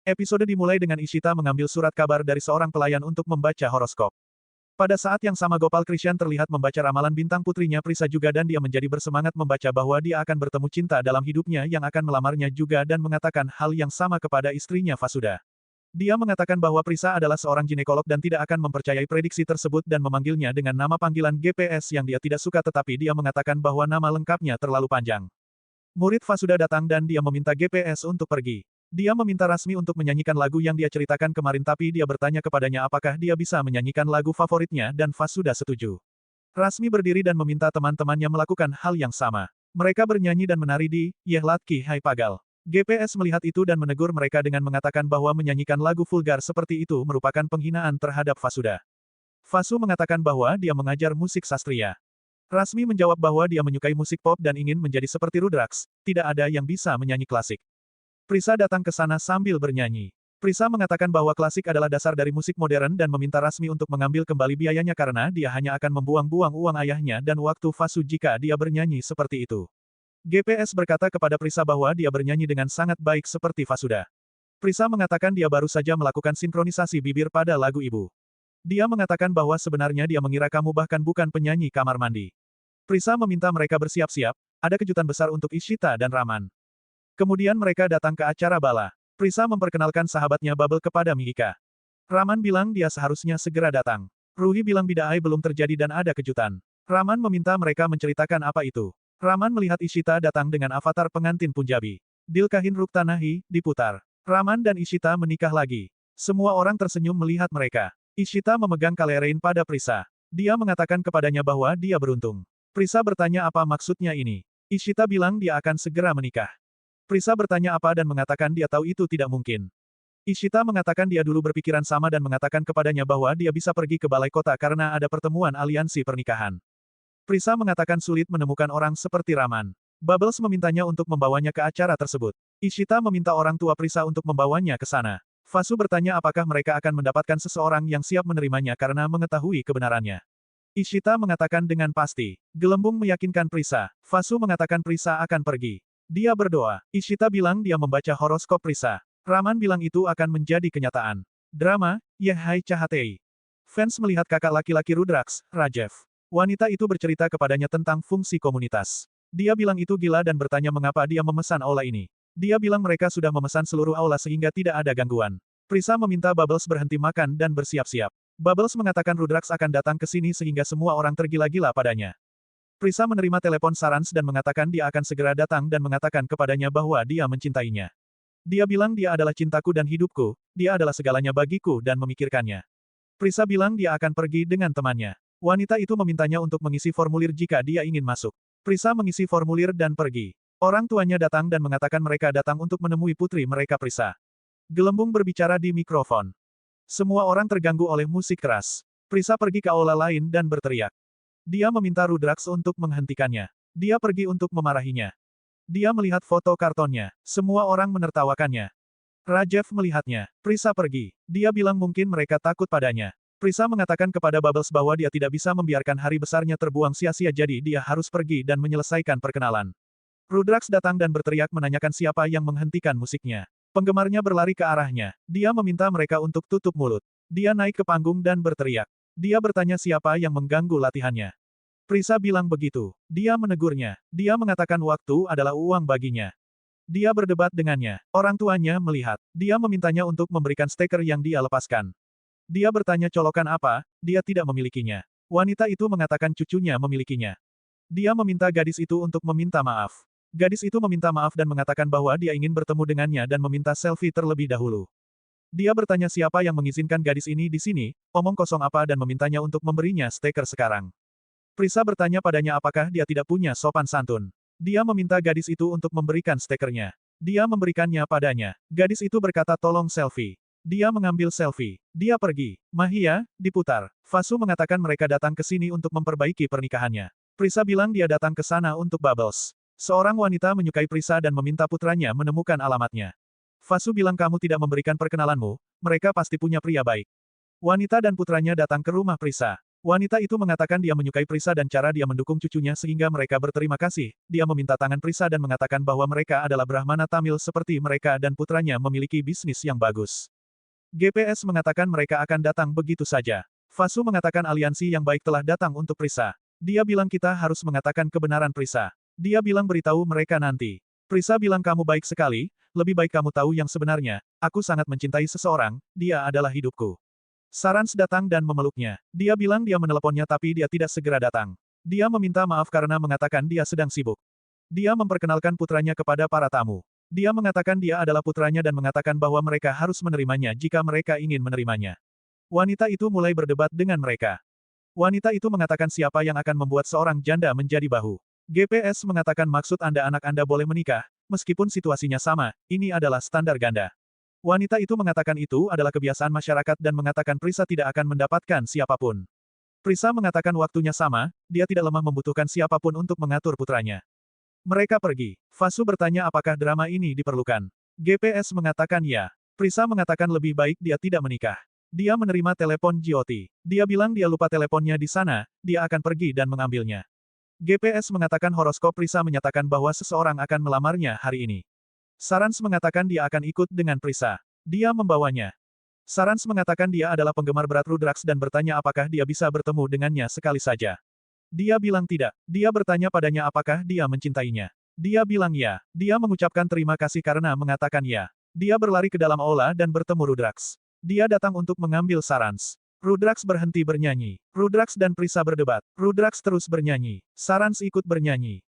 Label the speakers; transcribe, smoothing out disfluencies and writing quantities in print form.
Speaker 1: Episode dimulai dengan Ishita mengambil surat kabar dari seorang pelayan untuk membaca horoskop. Pada saat yang sama Gopal Krishan terlihat membaca ramalan bintang putrinya Prisa juga dan dia menjadi bersemangat membaca bahwa dia akan bertemu cinta dalam hidupnya yang akan melamarnya juga dan mengatakan hal yang sama kepada istrinya Vasuda. Dia mengatakan bahwa Prisa adalah seorang ginekolog dan tidak akan mempercayai prediksi tersebut dan memanggilnya dengan nama panggilan GPS yang dia tidak suka tetapi dia mengatakan bahwa nama lengkapnya terlalu panjang. Murid Vasuda datang dan dia meminta GPS untuk pergi. Dia meminta Rasmi untuk menyanyikan lagu yang dia ceritakan kemarin tapi dia bertanya kepadanya apakah dia bisa menyanyikan lagu favoritnya dan Vasuda setuju. Rasmi berdiri dan meminta teman-temannya melakukan hal yang sama. Mereka bernyanyi dan menari di Yehlatki Hai Pagal. GPS melihat itu dan menegur mereka dengan mengatakan bahwa menyanyikan lagu vulgar seperti itu merupakan penghinaan terhadap Vasuda. Vasu mengatakan bahwa dia mengajar musik sastria. Rasmi menjawab bahwa dia menyukai musik pop dan ingin menjadi seperti Rudraks, tidak ada yang bisa menyanyi klasik. Prisa datang ke sana sambil bernyanyi. Prisa mengatakan bahwa klasik adalah dasar dari musik modern dan meminta Rasmi untuk mengambil kembali biayanya karena dia hanya akan membuang-buang uang ayahnya dan waktu Vasu jika dia bernyanyi seperti itu. GPS berkata kepada Prisa bahwa dia bernyanyi dengan sangat baik seperti Vasuda. Prisa mengatakan dia baru saja melakukan sinkronisasi bibir pada lagu ibu. Dia mengatakan bahwa sebenarnya dia mengira kamu bahkan bukan penyanyi kamar mandi. Prisa meminta mereka bersiap-siap, ada kejutan besar untuk Ishita dan Raman. Kemudian mereka datang ke acara bala. Prisa memperkenalkan sahabatnya Bubble kepada Mihika. Raman bilang dia seharusnya segera datang. Ruhi bilang bidai belum terjadi dan ada kejutan. Raman meminta mereka menceritakan apa itu. Raman melihat Ishita datang dengan avatar pengantin Punjabi. Dilkahin Ruktanahi, diputar. Raman dan Ishita menikah lagi. Semua orang tersenyum melihat mereka. Ishita memegang kalerein pada Prisa. Dia mengatakan kepadanya bahwa dia beruntung. Prisa bertanya apa maksudnya ini. Ishita bilang dia akan segera menikah. Prisa bertanya apa dan mengatakan dia tahu itu tidak mungkin. Ishita mengatakan dia dulu berpikiran sama dan mengatakan kepadanya bahwa dia bisa pergi ke balai kota karena ada pertemuan aliansi pernikahan. Prisa mengatakan sulit menemukan orang seperti Raman. Bubbles memintanya untuk membawanya ke acara tersebut. Ishita meminta orang tua Prisa untuk membawanya ke sana. Vasu bertanya apakah mereka akan mendapatkan seseorang yang siap menerimanya karena mengetahui kebenarannya. Ishita mengatakan dengan pasti. Gelembung meyakinkan Prisa. Vasu mengatakan Prisa akan pergi. Dia berdoa. Ishita bilang dia membaca horoskop Prisa. Raman bilang itu akan menjadi kenyataan. Drama, Yehai Cahatei. Fans melihat kakak laki-laki Rudraks, Rajev. Wanita itu bercerita kepadanya tentang fungsi komunitas. Dia bilang itu gila dan bertanya mengapa dia memesan aula ini. Dia bilang mereka sudah memesan seluruh aula sehingga tidak ada gangguan. Prisa meminta Bubbles berhenti makan dan bersiap-siap. Bubbles mengatakan Rudraks akan datang ke sini sehingga semua orang tergila-gila padanya. Prisa menerima telepon Sarans dan mengatakan dia akan segera datang dan mengatakan kepadanya bahwa dia mencintainya. Dia bilang dia adalah cintaku dan hidupku, dia adalah segalanya bagiku dan memikirkannya. Prisa bilang dia akan pergi dengan temannya. Wanita itu memintanya untuk mengisi formulir jika dia ingin masuk. Prisa mengisi formulir dan pergi. Orang tuanya datang dan mengatakan mereka datang untuk menemui putri mereka Prisa. Gelembung berbicara di mikrofon. Semua orang terganggu oleh musik keras. Prisa pergi ke aula lain dan berteriak. Dia meminta Rudraks untuk menghentikannya. Dia pergi untuk memarahinya. Dia melihat foto kartonnya. Semua orang menertawakannya. Rajev melihatnya. Prisa pergi. Dia bilang mungkin mereka takut padanya. Prisa mengatakan kepada Bubbles bahwa dia tidak bisa membiarkan hari besarnya terbuang sia-sia jadi dia harus pergi dan menyelesaikan perkenalan. Rudraks datang dan berteriak menanyakan siapa yang menghentikan musiknya. Penggemarnya berlari ke arahnya. Dia meminta mereka untuk tutup mulut. Dia naik ke panggung dan berteriak. Dia bertanya siapa yang mengganggu latihannya. Prisa bilang begitu. Dia menegurnya. Dia mengatakan waktu adalah uang baginya. Dia berdebat dengannya. Orang tuanya melihat. Dia memintanya untuk memberikan steker yang dia lepaskan. Dia bertanya colokan apa, dia tidak memilikinya. Wanita itu mengatakan cucunya memilikinya. Dia meminta gadis itu untuk meminta maaf. Gadis itu meminta maaf dan mengatakan bahwa dia ingin bertemu dengannya dan meminta selfie terlebih dahulu. Dia bertanya siapa yang mengizinkan gadis ini di sini, omong kosong apa dan memintanya untuk memberinya steker sekarang. Prisa bertanya padanya apakah dia tidak punya sopan santun. Dia meminta gadis itu untuk memberikan stekernya. Dia memberikannya padanya. Gadis itu berkata tolong selfie. Dia mengambil selfie. Dia pergi. Mahia, diputar. Vasu mengatakan mereka datang ke sini untuk memperbaiki pernikahannya. Prisa bilang dia datang ke sana untuk Bubbles. Seorang wanita menyukai Prisa dan meminta putranya menemukan alamatnya. Vasu bilang kamu tidak memberikan perkenalanmu, mereka pasti punya pria baik. Wanita dan putranya datang ke rumah Prisa. Wanita itu mengatakan dia menyukai Prisa dan cara dia mendukung cucunya sehingga mereka berterima kasih. Dia meminta tangan Prisa dan mengatakan bahwa mereka adalah Brahmana Tamil seperti mereka dan putranya memiliki bisnis yang bagus. GPS mengatakan mereka akan datang begitu saja. Vasu mengatakan aliansi yang baik telah datang untuk Prisa. Dia bilang kita harus mengatakan kebenaran Prisa. Dia bilang beritahu mereka nanti. Prisa bilang kamu baik sekali, lebih baik kamu tahu yang sebenarnya. Aku sangat mencintai seseorang, dia adalah hidupku. Sarans datang dan memeluknya. Dia bilang dia meneleponnya tapi dia tidak segera datang. Dia meminta maaf karena mengatakan dia sedang sibuk. Dia memperkenalkan putranya kepada para tamu. Dia mengatakan dia adalah putranya dan mengatakan bahwa mereka harus menerimanya jika mereka ingin menerimanya. Wanita itu mulai berdebat dengan mereka. Wanita itu mengatakan siapa yang akan membuat seorang janda menjadi bahu. GPS mengatakan maksud anak Anda boleh menikah, meskipun situasinya sama, ini adalah standar ganda. Wanita itu mengatakan itu adalah kebiasaan masyarakat dan mengatakan Prisa tidak akan mendapatkan siapapun. Prisa mengatakan waktunya sama, dia tidak lemah membutuhkan siapapun untuk mengatur putranya. Mereka pergi. Vasu bertanya apakah drama ini diperlukan. GPS mengatakan ya. Prisa mengatakan lebih baik dia tidak menikah. Dia menerima telepon Jyoti. Dia bilang dia lupa teleponnya di sana, dia akan pergi dan mengambilnya. GPS mengatakan horoskop Prisa menyatakan bahwa seseorang akan melamarnya hari ini. Sarans mengatakan dia akan ikut dengan Prisa. Dia membawanya. Sarans mengatakan dia adalah penggemar berat Rudraks dan bertanya apakah dia bisa bertemu dengannya sekali saja. Dia bilang tidak. Dia bertanya padanya apakah dia mencintainya. Dia bilang ya. Dia mengucapkan terima kasih karena mengatakan ya. Dia berlari ke dalam aula dan bertemu Rudraks. Dia datang untuk mengambil Sarans. Rudraks berhenti bernyanyi. Rudraks dan Prisa berdebat. Rudraks terus bernyanyi. Sarans ikut bernyanyi.